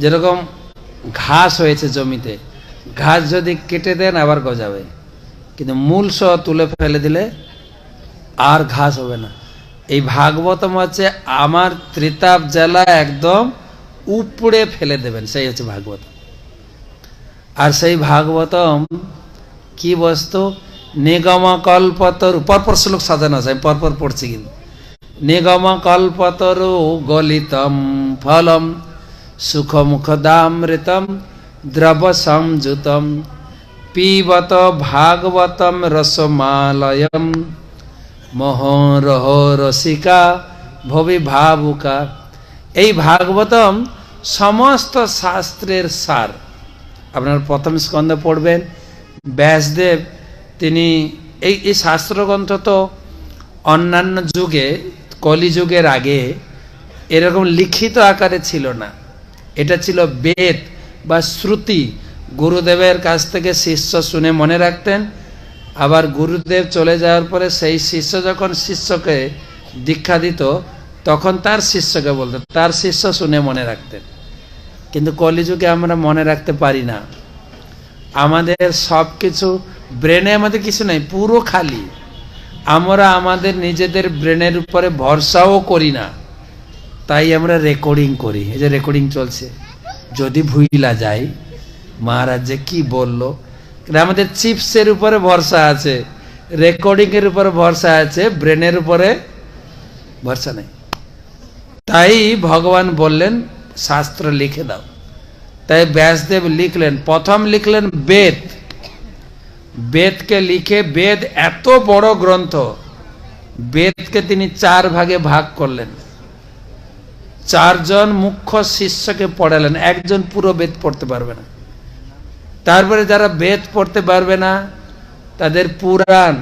যেরকম ঘাস হয়েছে জমিতে, ঘাস যদি কেটে দেন আবার গজাবে, কিন্তু মূল সহ তুলে ফেলে দিলে আর ঘাস হবে না। এই ভাগবতম হচ্ছে আমার ত্রিতাপ জেলা একদম উপড়ে ফেলে দেবেন, সেই হচ্ছে ভাগবত। আর সেই ভাগবতম কি বস্তু? নিগম কল্পতরু, পরপর শ্লোক সাজানো আছে, আমি পরপর পড়ছি কিন্তু। নিগম কল্পতরু গলিতম ফলম সুখমুখদামৃতম দ্রব সংযুতম পিবত ভাগবতম রসমালয়ম মোহরহ রসিকা ভবি ভাবুকা। এই ভাগবতম সমস্ত শাস্ত্রের সার। আপনার প্রথম স্কন্ধে পড়বেন, ব্যাসদেব তিনি এই শাস্ত্রগ্রন্থ তো অন্যান্য যুগে, কলিযুগের আগে এরকম লিখিত আকারে ছিল না। এটা ছিল বেদ বা শ্রুতি, গুরুদেবের কাছ থেকে শিষ্য শুনে মনে রাখতেন। আবার গুরুদেব চলে যাওয়ার পরে সেই শিষ্য যখন শিষ্যকে দীক্ষা দিত তখন তার শিষ্যকে বলতেন, তার শিষ্য শুনে মনে রাখতেন। কিন্তু কলিযুগে আমরা মনে রাখতে পারি না। আমাদের সব কিছু ব্রেনে, আমাদের কিছু নেই, পুরো খালি। আমরা আমাদের নিজেদের ব্রেনের উপরে ভরসাও করি না, তাই আমরা রেকর্ডিং করি। এই যে রেকর্ডিং চলছে, যদি ভুইলা যাই মহারাজ যে কি বললো। আমাদের চিপসের উপরে ভরসা আছে, রেকর্ডিং এর উপরে ভরসা আছে, ব্রেনের উপরে ভরসা নেই। তাই ভগবান বললেন শাস্ত্র লিখে দাও। তাই ব্যাসদেব লিখলেন, প্রথম লিখলেন বেদ। বেদকে লিখে, বেদ এত বড় গ্রন্থ, বেদকে তিনি 4 ভাগে ভাগ করলেন। 4 জন মুখ্য শিষ্যকে পড়ালেন, একজন পুরো বেদ পড়তে পারবে না। তারপরে যারা বেদ পড়তে পারবে না তাদের পুরাণ,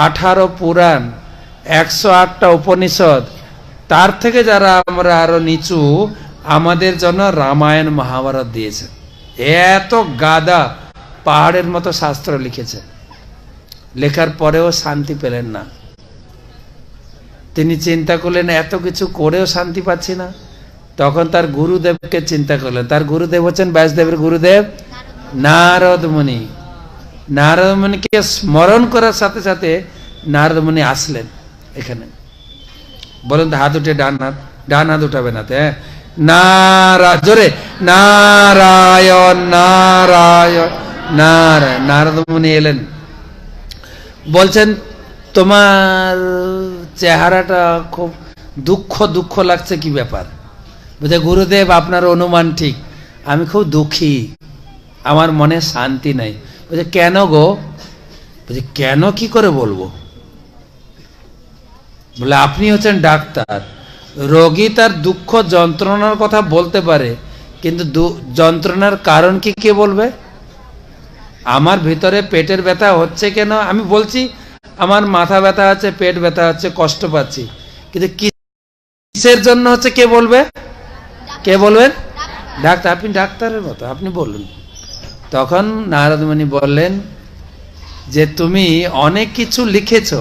18 পুরাণ, 108টা উপনিষদ, তার থেকে যারা আমরা আরো নিচু, আমাদের জন্য রামায়ণ মহাভারত দিয়েছে। এত গাদা পাহাড়ের মতো শাস্ত্র লিখেছে। লেখার পরেও শান্তি পেলেন না। তিনি চিন্তা করলেন এত কিছু করেও শান্তি পাচ্ছি না। তখন তার গুরুদেবকে চিন্তা করলেন। তার গুরুদেব হচ্ছেন ব্যাসদেবের গুরুদেব নারদ মুনি। নারদ মুনিকে স্মরণ করার সাথে সাথে নারদ মুনি আসলেন এখানে। বলেন তো, হাত উঠে, ডান হাত উঠাবে না, জোরে নারায়ণ নারায়ণ নারায়ণ। নারদ মুনি এলেন, বলছেন তোমার চেহারাটা খুব দুঃখ দুঃখ লাগছে, কি ব্যাপার? বলছে গুরুদেব আপনার অনুমান ঠিক, আমি খুব দুঃখী, আমার মনে শান্তি নাই। বলছে কেন গো? বলছে কেন কি করে বলবো? বলে আপনি হচ্ছেন ডাক্তার, রোগী তার দুঃখ যন্ত্রণার কথা বলতে পারে, কিন্তু যন্ত্রণার কারণ কি কে বলবে? আমার ভিতরে পেটের ব্যথা হচ্ছে কেন আমি বলছি, আমার মাথা ব্যথা আছে, পেট ব্যথা হচ্ছে, কষ্ট পাচ্ছি, কিন্তু কিসের জন্য হচ্ছে কে বলবে? কে বলবেন? ডাক্তার। আপনি ডাক্তারের মতো, আপনি বলুন। তখন নারদ মুনি বললেন যে তুমি অনেক কিছু লিখেছ,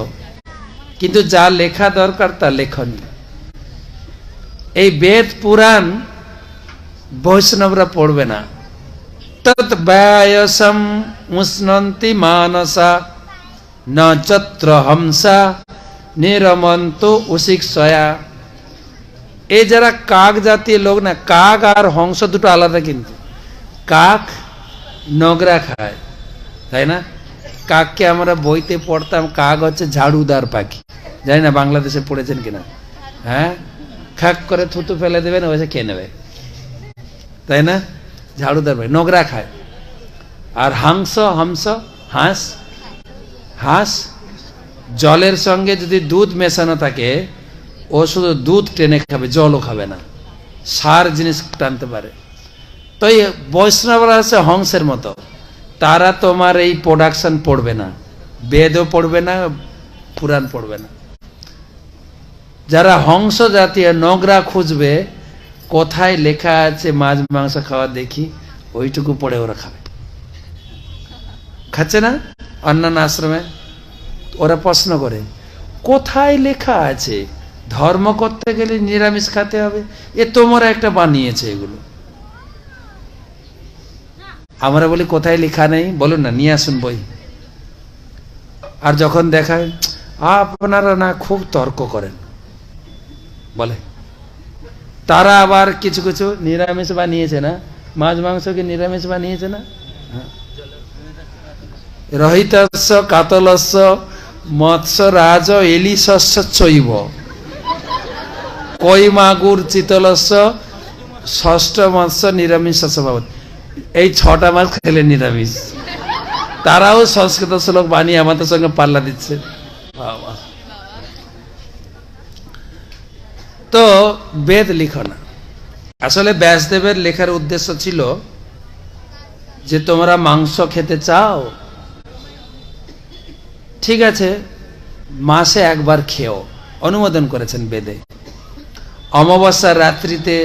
কিন্তু যা লেখা দরকার তা লেখনি। এই বেদ পুরাণ বৈষ্ণবরা পড়বে না। তৎ ব্যয়সম উষ্ণন্তি মানসা ন চত্র হংসা নিরমন্ত উশিক্ষয়া। এই যারা কাক জাতীয় লোক না, কাক আর হংস দুটো আলাদা, কিন্তু কাক নোংরা খায়, তাই না? কাককে আমরা বইতে পড়তাম, কাক হচ্ছে ঝাড়ুদার পাখি। জানি না বাংলাদেশে পড়েছেন কিনা। হ্যাঁ, খাক করে থুতু ফেলে দেবেন, ওইসে খেয়ে নেবে, তাই না? ঝাড়ুদার পাখি, নোংরা খায়। আর হাঁস, হাঁস জলের সঙ্গে যদি দুধ মেশানো থাকে, ও শুধু দুধ টেনে খাবে, জলও খাবে না, সার জিনিস টানতে পারে। তো এই বৈষ্ণবরা আছে হংসের মতো, তারা তোমার এই প্রোডাকশন পড়বে না, বেদও পড়বে না, পুরাণ পড়বে না। যারা হংস জাতীয় নোংরা খুঁজবে, কোথায় লেখা আছে মাছ মাংস খাওয়া দেখি, ওইটুকু পড়ে ওরা খাবে। খাচ্ছে না? অন্যান্য আশ্রমে ওরা প্রশ্ন করে কোথায় লেখা আছে ধর্ম করতে গেলে নিরামিষ খেতে হবে, এ তোমরা একটা বানিয়েছে এগুলো। আমরা বলি কোথায় লেখা নেই, বলুন না, নিয়ে আসুন বই। আর যখন দেখায় আপনারা না খুব তর্ক করেন বলে, তারা আবার কিছু কিছু নিরামিষ বানিয়েছে না, মাছ মাংসকে নিরামিষ বানিয়েছে না। রহিতস্য কাতলস্য মৎস্য রাজ এলিশস্য চৈব কই মাগুর চিতলস্য ষষ্ঠ মৎস্য নিরামিষ স্বভাব। এই 6টা মাছ খেলে নিরামিষ। তারাও সংস্কৃত শ্লোক বানিয়ে আমাদের সঙ্গে পাল্লা দিচ্ছে। তো বেদ লিখো না। আসলে ব্যাসদেবের লেখার উদ্দেশ্য ছিল যে তোমরা মাংস খেতে চাও, ঠিক আছে, মাসে একবার খেও, অনুমোদন করেছেন বেদে। অমাবস্যার রাত্রিতে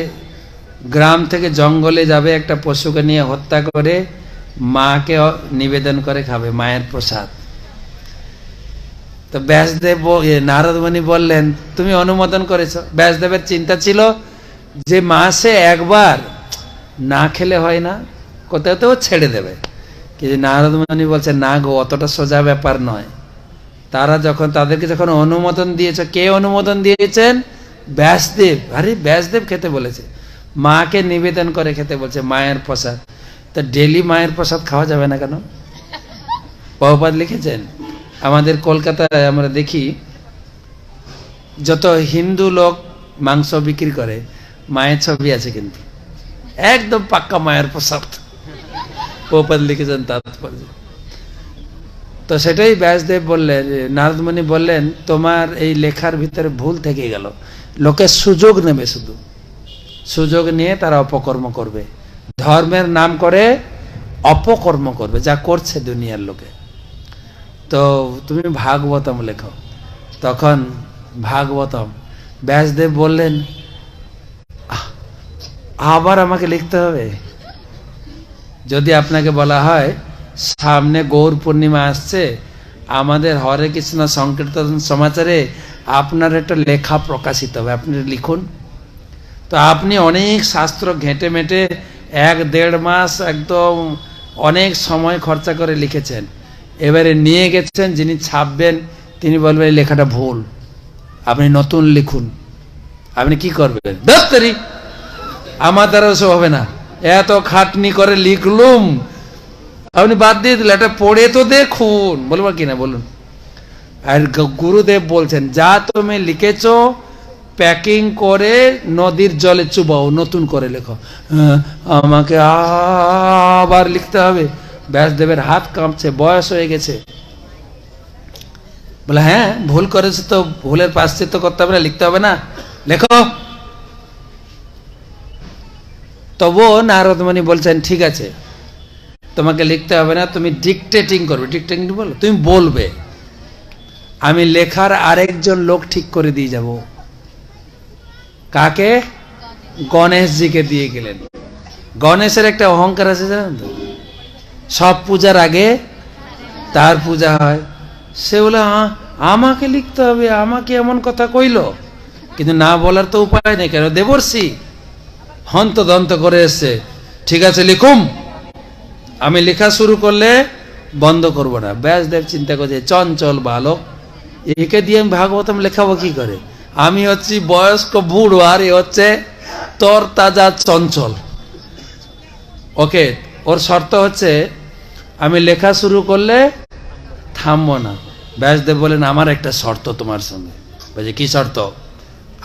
গ্রাম থেকে জঙ্গলে যাবে, একটা পশুকে নিয়ে হত্যা করে মাকে নিবেদন করে খাবে, মায়ের প্রসাদ। তো ব্যাসদেব, নারদ মুনি বললেন তুমি অনুমোদন করেছ। ব্যাসদেবের চিন্তা ছিল যে মাসে একবার না খেলে হয় না, কোথাও তো ছেড়ে দেবে। কিন্তু নারদ মুনি বলছে না গো, অতটা সোজা ব্যাপার নয়। তারা যখন তাদেরকে যখন অনুমোদন দিয়েছে, কে অনুমোদন দিয়েছেন? ব্যাসদেব। আরে ব্যাসদেব খেতে বলেছে, মাকে নিবেদন করে খেতে বলছে, মায়ের প্রসাদ। তো ডেলি মায়ের প্রসাদ খাওয়া যাবে না কেন? প্রভুপাদ লিখেছেন, আমাদের কলকাতায় আমরা দেখি যত হিন্দু লোক মাংস বিক্রি করে মায়ের ছবি আছে, কিন্তু একদম পাক্কা মায়ের প্রসাদ। প্রভুপাদ লিখেছেন তাৎপর্য। তো সেটাই ব্যাসদেব বললেন, নারদ মুনি বললেন তোমার এই লেখার ভিতরে ভুল থেকে গেল। লোকে সুযোগ নেবে, শুধু সুযোগ নিয়ে তারা অপকর্ম করবে, ধর্মের নাম করে অপকর্ম করবে, যা করছে দুনিয়ার লোকে। তো তুমি ভাগবতম লেখো। তখন ভাগবতম, ব্যাসদেব বললেন আবার আমাকে লিখতে হবে? যদি আপনাকে বলা হয় সামনে গৌর পূর্ণিমা আসছে, আমাদের হরে কৃষ্ণ সংকীর্তন সমাচারে আপনার একটা লেখা প্রকাশিত হবে, আপনি লিখুন। তো আপনি অনেক শাস্ত্র ঘেঁটে মেটে 1-1.5 মাস একদম অনেক সময় খরচা করে লিখেছেন। এবারে নিয়ে গেছেন, যিনি ছাপবেন তিনি বলবেন এই লেখাটা ভুল, আপনি নতুন লিখুন। আপনি কি করবেন? দপ্তরি আমার দ্বারা ওসব হবে না, এত খাটনি করে লিখলুম, আপনি বাদ দিয়ে দিলেন, এটা পড়ে তো দেখুন, বলবো কিনা বলুন। আর গুরুদেব বলছেন যা তুমি লিখেছো প্যাকিং করে নদীর জলে চুবাও, নতুন করে লেখো। আমাকে আবার লিখতে হবে? ব্যাসদেবের হাত কাঁপছে, বয়স হয়ে গেছে। বলে হ্যাঁ ভুল করেছে তো ভুলের প্রায়শ্চিত্ত করতে হবে না, লিখতে হবে না, লেখো। তবুও নারদ মুনি বলছেন ঠিক আছে তোমাকে লিখতে হবে না, তুমি ডিকটেটিং করবে। ডিকটেটিং বলো, তুমি বলবে, আমি লেখার আরেকজন লোক ঠিক করে দিয়ে যাব। কাকে? গণেশজিকে দিয়ে গেলেন। গণেশের একটা অহংকার আছে জানেন তো, সব পূজার আগে তার পূজা হয়। সে বলে আমাকে লিখতে হবে, আমাকে এমন কথা কইল, কিন্তু না বলার তো উপায় নেই। কেন? দেবর্ষি হন্তদন্ত করে এসছে, ঠিক আছে লিখুম, আমি লেখা শুরু করলে বন্ধ করব না। ব্যাসদেব চিন্তা করছে চঞ্চল বালক, একে দিয়ে আমি ভাগবতম লেখাবো কি করে? আমি হচ্ছি বয়স্ক বুড়ো, আর এ হচ্ছে তর তাজা চঞ্চল। ওকে, ওর শর্ত হচ্ছে আমি লেখা শুরু করলে থামবো না। ব্যাসদেব বলেন আমার একটা শর্ত তোমার সঙ্গে। বলছে কি শর্ত?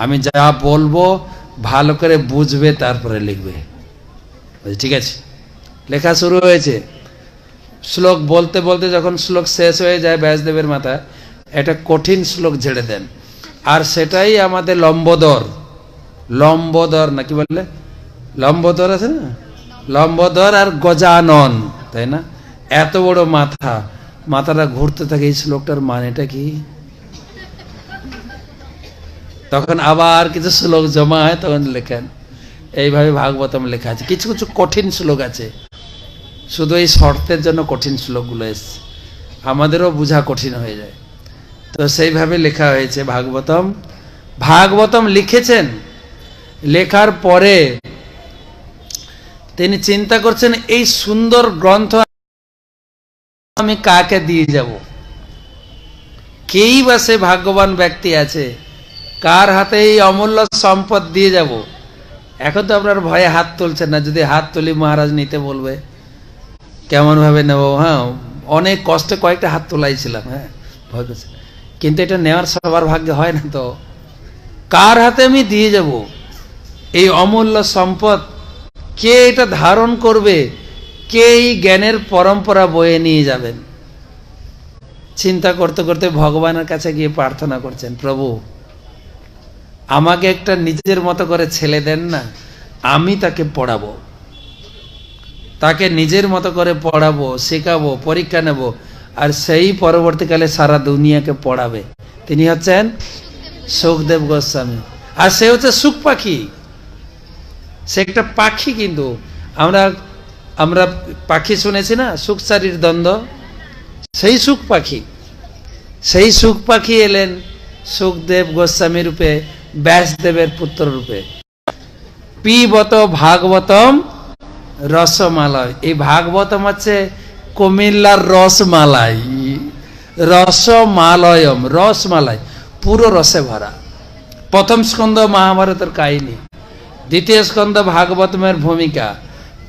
আমি যা বলবো ভালো করে বুঝবে তারপরে লিখবে। বলছে ঠিক আছে। লেখা শুরু হয়েছে, শ্লোক বলতে বলতে যখন শ্লোক শেষ হয়ে যায় ব্যাসদেবের মাথায় একটা কঠিন শ্লোক ঝেড়ে দেন, আর সেটাই আমাদের লম্বোদর। লম্বোদর না কি বললে? লম্বোদর আছে না, লম্বোদর আর গজানন, তাই না? এত বড় মাথা, মাথাটা ঘুরতে থাকে, এই শ্লোকটার মানেটা কি? তখন আবার কিছু শ্লোক জমা হয়, তখন লেখেন। এইভাবে ভাগবতম লেখা আছে। কিছু কিছু কঠিন শ্লোক আছে, শুধু এই শর্তের জন্য কঠিন শ্লোকগুলো এসছে, আমাদেরও বোঝা কঠিন হয়ে যায়। তো সেইভাবে লেখা হয়েছে ভাগবতম। ভাগবতম লিখেছেন, লেখার পরে তিনি চিন্তা করছেন এই সুন্দর গ্রন্থ আমি কাকে দিয়ে যাব, কেই বা সে ভাগ্যবান ব্যক্তি আছে কার হাতে এই অমূল্য সম্পদ দিয়ে যাব। এখন তো আপনার ভয়ে হাত তুলছেন না, যদি হাত তুলি মহারাজ নিতে বলবে কেমন ভাবে নেব। হ্যাঁ, অনেক কষ্টে কয়েকটা হাত তোলাইছিলাম, হ্যাঁ ভয় করছে, কিন্তু এটা নেওয়ার সবার ভাগ্যে হয় না। তো কার হাতে আমি দিয়ে যাব এই অমূল্য সম্পদ, কে এটা ধারণ করবে, কে এই জ্ঞানের পরম্পরা বয়ে নিয়ে যাবেন। চিন্তা করতে করতে ভগবানের কাছে গিয়ে প্রার্থনা করছেন, প্রভু আমাকে একটা নিজের মতো করে ছেলে দেন না, আমি তাকে পড়াবো, তাকে নিজের মতো করে পড়াবো, শেখাবো, পরীক্ষা নেব, আর সেই পরবর্তীকালে সারা দুনিয়াকে পড়াবে। তিনি হচ্ছেন সুখদেব গোস্বামী। আর সে হচ্ছে সুখ পাখি, সে একটা পাখি। কিন্তু আমরা আমরা পাখি শুনেছি না, সুখসারির দ্বন্দ্ব, সেই সুখ পাখি, সেই সুখ পাখি এলেন সুখদেব গোস্বামী রূপে, ব্যাসদেবের পুত্র রূপে। পিবত ভাগবতম রসমালয়, এই ভাগবতম হচ্ছে কুমিল্লার রসমালাই, রসমালয়ম, রসমালাই পুরো রসে ভরা। প্রথম স্কন্ধ মহাভারতের কাহিনী, দ্বিতীয় স্কন্ধ ভাগবতমের ভূমিকা,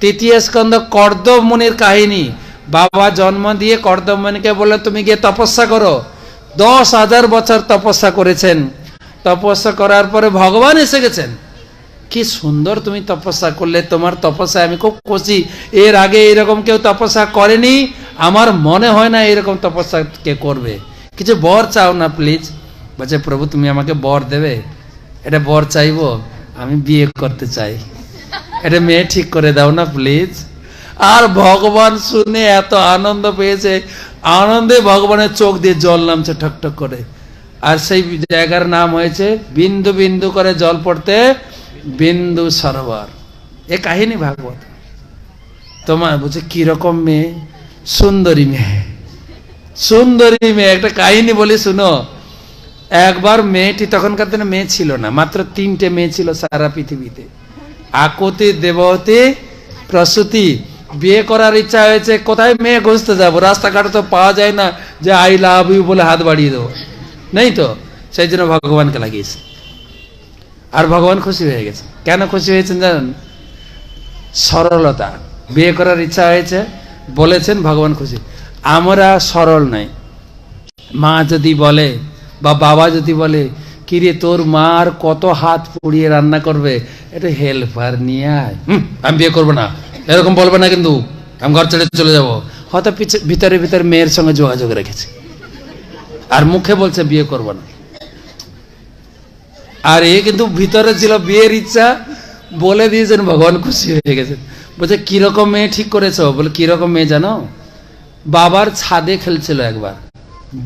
তৃতীয় স্কন্ধ কর্দম মুনির কাহিনী। বাবা জন্ম দিয়ে কর্দম মুনিকে বলে তুমি গিয়ে তপস্যা করো। 10,000 বছর তপস্যা করেছেন, তপস্যা করার পরে ভগবান এসে গেছেন। কি সুন্দর তুমি তপস্যা করলে, তোমার তপস্যা আমি খুব খুশি, এর আগে এরকম কেউ তপস্যা করেনি, আমার মনে হয় না এরকম তপস্যা কে করবে, কিছু বর চাও না প্লিজ। বলছে প্রভু তুমি আমাকে বর দেবে? এটা বর চাইবো, আমি বিয়ে করতে চাই, এটা মেয়ে ঠিক করে দাও না প্লিজ। আর ভগবান শুনে এত আনন্দ পেয়েছে, আনন্দে ভগবানের চোখ দিয়ে জল নামছে ঠকঠক করে। আর সেই জায়গার নাম হয়েছে বিন্দু বিন্দু করে জল পড়তে বিন্দু সরোবর। এ কাহিনী ভাগবত। তোমার বলছে কিরকম মেয়ে? সুন্দরী মেয়ে, সুন্দরী মেয়ে। একটা কাহিনী বলি শুনো। একবার মেয়েটি, তখনকার দিনে মেয়ে ছিল না, মাত্র 3টে মেয়ে ছিল সারা পৃথিবীতে, আকুতি, দেবতী, প্রসূতি। বিয়ে করার ইচ্ছা হয়েছে, কোথায় মেয়ে খুঁজতে যাবো, রাস্তাঘাটে তো পাওয়া যায় না যে আই লাভ ইউ বলে হাত বাড়িয়ে দেবো, নেই তো। সেই জন্য ভগবানকে লাগিয়েছে, আর ভগবান খুশি হয়ে গেছে। কেন খুশি হয়েছেন জানেন? সরলতা। বিয়ে করার ইচ্ছা হয়েছে, বলেছেন, ভগবান খুশি। আমরা সরল নাই। মা যদি বলে বা বাবা যদি বলে কিরে তোর মার কত হাত পুড়িয়ে রান্না করবে, এটা হেল্পার নিয়ে আয়, আমি বিয়ে করবো না, এরকম বলবে না কিন্তু, আমি ঘর ছেড়ে চলে যাবো। হয়তো ভিতরে ভিতরে মেয়ের সঙ্গে যোগাযোগ রেখেছে, আর মুখে বলছে বিয়ে করবো না। আর এ কিন্তু ভিতরে ছিল বিয়ের ইচ্ছা, বলে দিয়েছেন, ভগবান খুশি হয়ে গেছেন। বলছে কিরকম মেয়ে ঠিক করেছো? বলে কিরকম মেয়ে জানো? বাবার ছাদে খেলছিল একবার,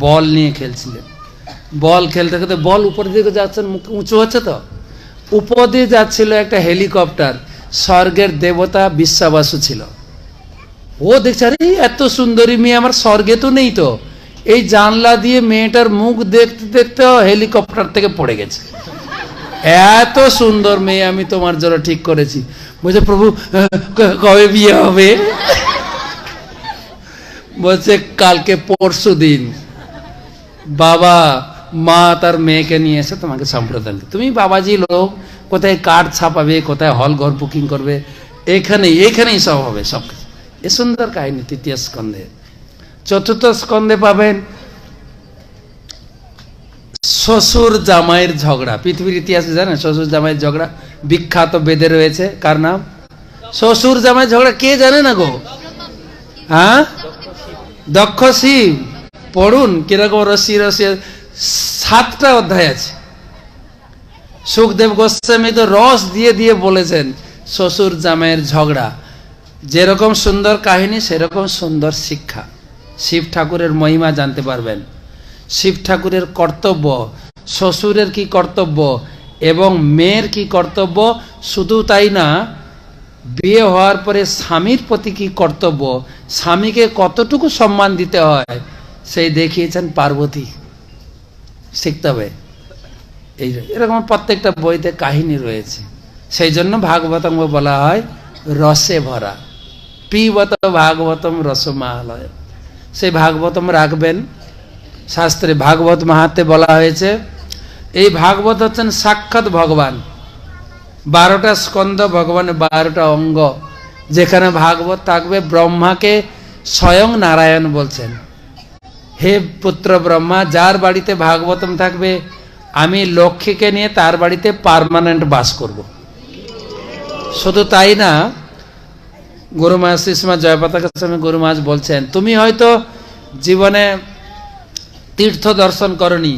বল নিয়ে খেলছিলেন। বল খেলতে খেলতে বল উপর দিকে যাচ্ছেন, উঁচু হচ্ছে তো, উপর দিয়ে যাচ্ছিল একটা হেলিকপ্টার, স্বর্গের দেবতা বিশ্বাবাসু ছিল। ও দেখছে আরে এত সুন্দরী মেয়ে আমার স্বর্গে তো নেই তো, এই জানলা দিয়ে মেয়েটার মুখ দেখতে দেখতে হেলিকপ্টার থেকে পড়ে গেছে। এত সুন্দর মেয়ে আমি তোমার জন্য ঠিক করেছি। বলছে প্রভু কবে বিয়ে হবে? বলছে কালকে পরশু দিন বাবা মা তার মেয়েকে নিয়ে এসে তোমাকে সম্প্রদান। তুমি বাবাজি লোক, কোথায় কার্ড ছাপাবে, কোথায় হল ঘর বুকিং করবে, এখানেই সব হবে সব। এ সুন্দর কাহিনী তৃতীয় স্কন্ধে। চতুর্থ স্কন্ধে পাবেন শ্বশুর জামাইয়ের ঝগড়া। পৃথিবীর ইতিহাসে জানেন শ্বশুর জামাইয়ের ঝগড়া বিখ্যাত বেদে রয়েছে। কার নাম? শ্বশুর জামাই ঝগড়া কে জানে না গো? হ্যাঁ, দক্ষ শিব। পড়ুন কিরকম রসি রসি, 7টা অধ্যায় আছে। সুখদেব গোস্বামী তো রস দিয়ে দিয়ে বলেছেন শ্বশুর জামাইয়ের ঝগড়া। যেরকম সুন্দর কাহিনী সেরকম সুন্দর শিক্ষা। শিব ঠাকুরের মহিমা জানতে পারবেন, শিব ঠাকুরের কর্তব্য, শ্বশুরের কি কর্তব্য এবং মেয়ের কি কর্তব্য। শুধু তাই না, বিয়ে হওয়ার পরে স্বামীর প্রতি কি কর্তব্য, স্বামীকে কতটুকু সম্মান দিতে হয়, সেই দেখিয়েছেন পার্বতী। শিখতে হবে। এরকম প্রত্যেকটা বইতে কাহিনী রয়েছে। সেই জন্য ভাগবতম বলা হয় রসে ভরা। পিবত ভাগবতম রসমালয়, সেই ভাগবতম রাখবেন। শাস্ত্রে ভাগবত মাহাত্ম্যে বলা হয়েছে এই ভাগবত হচ্ছেন সাক্ষাৎ ভগবান। 12টা স্কন্ধ ভগবানের 12টা অঙ্গ, যেখানে ভাগবত থাকবে ব্রহ্মাকে স্বয়ং নারায়ণ বলছেন, হে পুত্র ব্রহ্মা, যার বাড়িতে ভাগবতম থাকবে আমি লক্ষ্মীকে নিয়ে তার বাড়িতে পার্মানেন্ট বাস করব। শুধু তাই না, গুরু মহারাজ শ্রীমৎ জয়পতাকা স্বামী গুরু মহারাজ বলছেন, তুমি হয়তো জীবনে তীর্থ দর্শন করনি,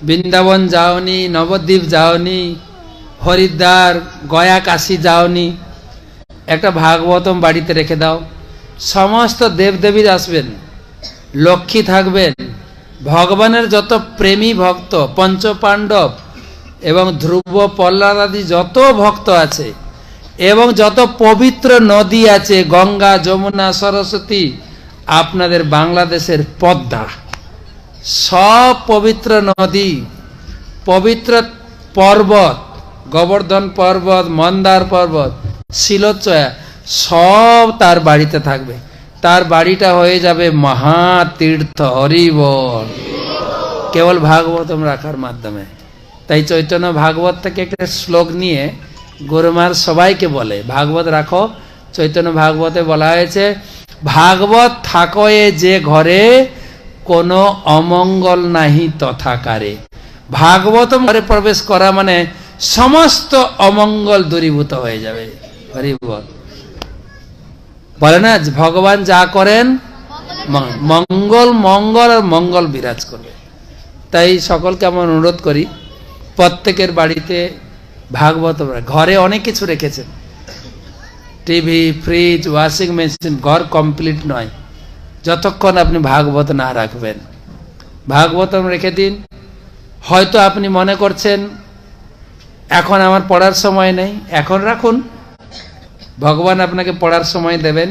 বৃন্দাবন যাওনি, নবদ্বীপ যাওনি, হরিদ্বার, গয়া, কাশী যাওনি, একটা ভাগবতম বাড়িতে রেখে দাও। সমস্ত দেবদেবী আসবেন, লক্ষ্মী থাকবেন, ভগবানের যত প্রেমী ভক্ত, পঞ্চপাণ্ডব এবং ধ্রুব, প্রহ্লাদ আদি যত ভক্ত আছে, এবং যত পবিত্র নদী আছে, গঙ্গা, যমুনা, সরস্বতী, আপনাদের বাংলাদেশের পদ্মা, সব পবিত্র নদী, পবিত্র পর্বত, গোবর্ধন পর্বত, মন্দার পর্বত, শিলচয়া, সব তার বাড়িতে থাকবে। তার বাড়িটা হয়ে যাবে মহাতীর্থ। হরি বল। কেবল ভাগবতম রাখার মাধ্যমে। তাই চৈতন্য ভাগবত থেকে একটা শ্লোক নিয়ে গুরুমার সবাইকে বলে, ভাগবত রাখো। চৈতন্য ভাগবতে বলা হয়েছে, ভাগবত থাকয়ে যে ঘরে কোনো অমঙ্গল নাহি তথাকারে। ভাগবতম ঘরে প্রবেশ করা মানে সমস্ত অমঙ্গল দূরীভূত হয়ে যাবে। হরি বল। বলে না, ভগবান যা করেন মঙ্গল, মঙ্গল আর মঙ্গল বিরাজ করবে। তাই সকলকে আমার অনুরোধ করি, প্রত্যেকের বাড়িতে ভাগবত, ঘরে অনেক কিছু রেখেছেন, টিভি, ফ্রিজ, ওয়াশিং মেশিন, ঘর কমপ্লিট নয় যতক্ষণ আপনি ভাগবত না রাখবেন। ভাগবতম রেখে দিন। হয়তো আপনি মনে করছেন এখন আমার পড়ার সময় নেই, এখন রাখুন, ভগবান আপনাকে পড়ার সময় দেবেন।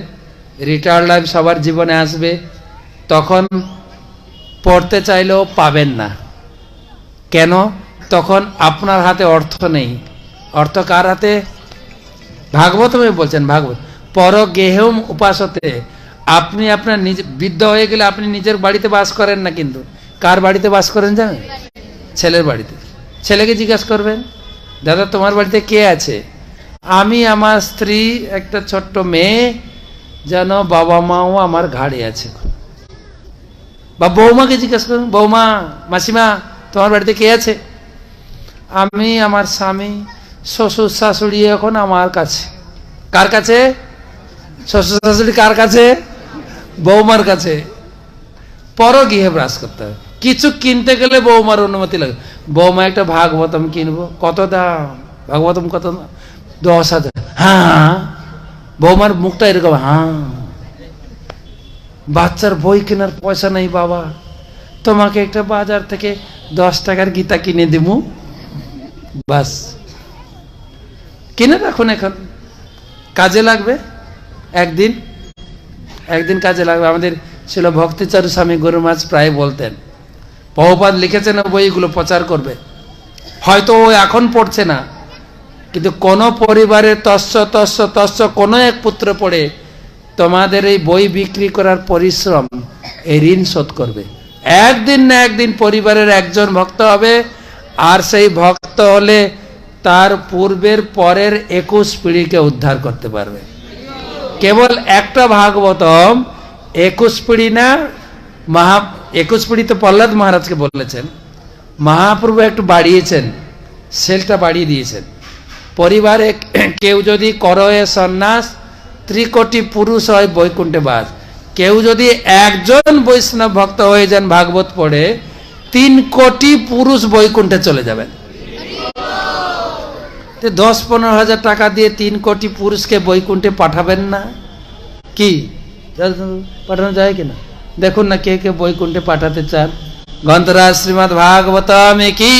রিটায়ার্ড লাইফ সবার জীবনে আসবে, তখন পড়তে চাইলেও পাবেন না। কেন? তখন আপনার হাতে অর্থ নেই। অর্থ কার হাতে? ভাগবতমে বলছেন, ভাগবত পর গেহম উপাসতে। আপনি আপনার নিজ বৃদ্ধ হয়ে গেলে আপনি নিজের বাড়িতে বাস করেন না, কিন্তু কার বাড়িতে বাস করেন জানেন? ছেলের বাড়িতে। ছেলেকে জিজ্ঞাসা করবেন, দাদা তোমার বাড়িতে কে আছে? আমি, আমার স্ত্রী, একটা ছোট্ট মেয়ে, যেন বাবা মাও আমার ঘাড়ে আছে। বা বৌমাকে জিজ্ঞাসা করুন, বৌমা, মাসিমা তোমার বাড়িতে কে আছে? আমি, আমার স্বামী, শ্বশুর শাশুড়ি এখন আমার কাছে। কার কাছে? শ্বশুর শাশুড়ি কার কাছে? বৌমার কাছে। পরগৃহে বাস করতে হবে। কিছু কিনতে গেলে বৌমার অনুমতি লাগে। বৌমা একটা ভাগবতম কিনবো, কত দাম? ভাগবতম কত দাম? 10,000। হ্যাঁ। বৌমার মুখটা এরকম, হ্যাঁ। বাচ্চার বই কেনার পয়সা নেই বাবা, তোমাকে একটা বাজার থেকে 10 টাকার গীতা কিনে দিব। বাস, কিনে রাখুন, এখন কাজে লাগবে। একদিন কাজে লাগবে। আমাদের ছিল ভক্তিচারু স্বামী গুরু মহারাজ প্রায় বলতেন, প্রভুপাদ লিখেছেন বইগুলো প্রচার করবে। হয়তো ও এখন পড়ছে না, কিন্তু কোন পরিবারের তস্য কোনো এক পুত্র পড়ে তোমাদের এই বই বিক্রি করার পরিশ্রম, এই ঋণ শোধ করবে। একদিন না একদিন পরিবারের একজন ভক্ত হবে, আর সেই ভক্ত হলে তার পূর্বের পরের 21 পিঢ়িকে উদ্ধার করতে পারবে। কেবল একটা ভাগবতম 21 পিঢ়ি না, 21 পিঢ়ি তো প্রহ্লাদ মহারাজকে বলেছেন, মহাপ্রভু একটু বাড়িয়েছেন, সেলটা বাড়িয়ে দিয়েছেন। পরিবারে কেউ যদি করয়ে সন্ন্যাস, 3 কোটি পুরুষ হয় বৈকুণ্ঠে বাস। কেউ যদি একজন বৈষ্ণব ভক্ত হয়ে যান ভাগবত পড়ে, 3 কোটি পুরুষ বৈকুণ্ঠে চলে যাবেন। 10-15 হাজার টাকা দিয়ে 3 কোটি পুরুষকে বৈকুণ্ঠে পাঠাবেন না? কি পাঠানো যায় কিনা দেখুন না, কে কে বৈকুণ্ঠে পাঠাতে চান। গ্রন্থরাজ শ্রীমদ্ ভাগবতম কি